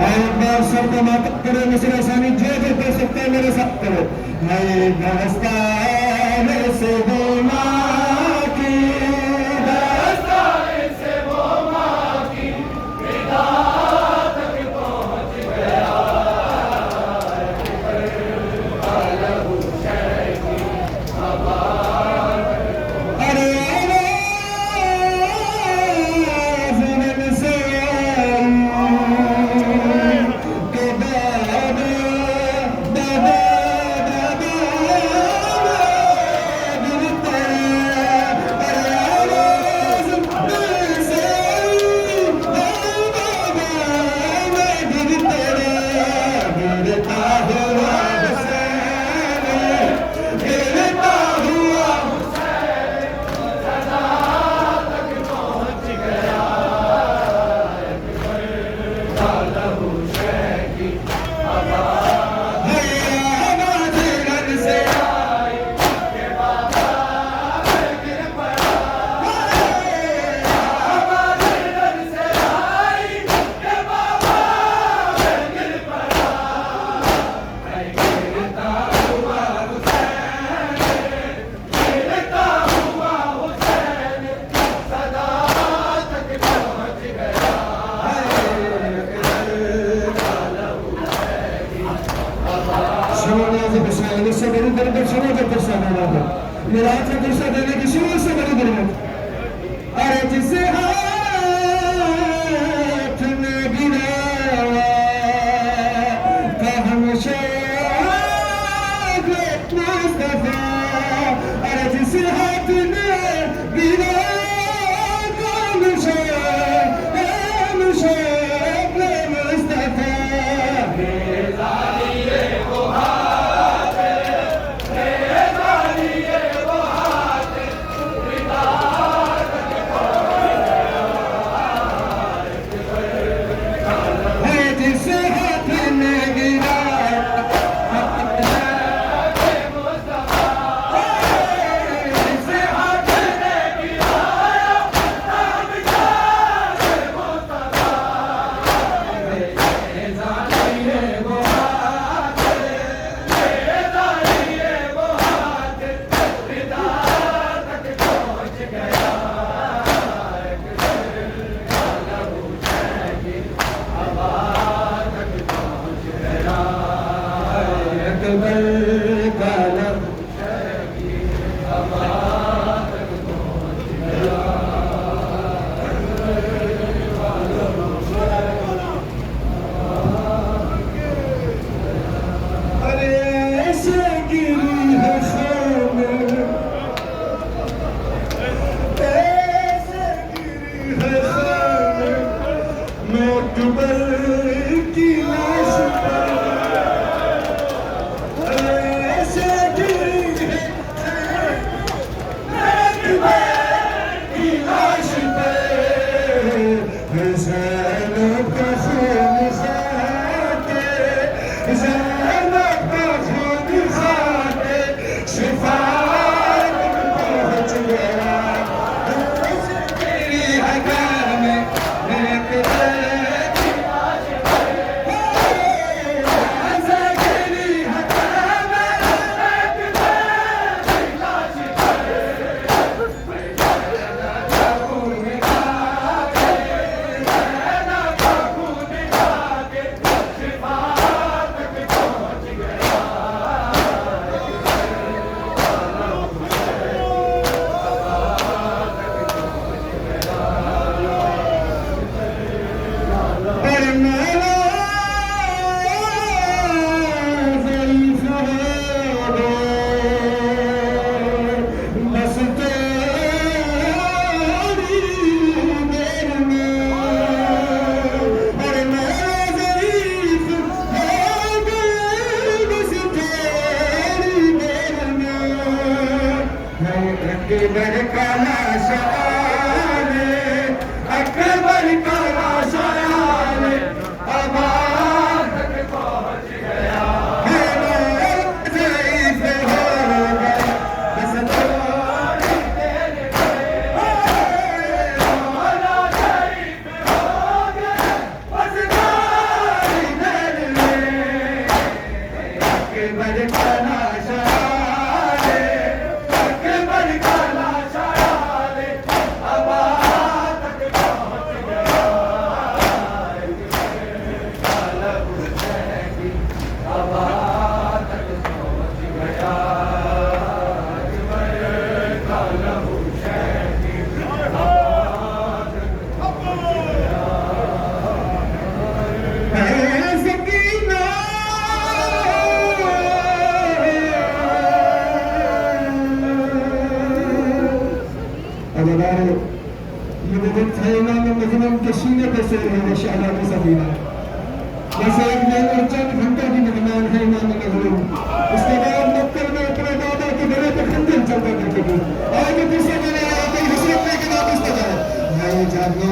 एक बार सर को मातम करो, मुझे आसानी जो जो कर सकते हैं मेरे साथ करो। मैं दास्तान से वो माँ की, दास्तान से वो माँ की निदा तक पहुँच गया। लहू शह की आवाज़ अरे आवाज़ से इससे बड़ी दरद शुरू कर दर्शा देना है। मेरा हाथ में दर्शा देने की शुरू से बड़ी दरद। अरे जिसे हाथ में गिराया था हमेशा मुस्तफा, अरे जिसे हाथ में गिराया था हमेशा मुस्तफा। जैसे एक दिन और चंद घंटों की मेहमान है इमाम मजलूम। उसके बाद मक्कर में अपने दादा के बड़े पे खंजर चलता करती थी। आज किसी ने आया कोई हसरत लेके वापस तो जाए। मैं जागना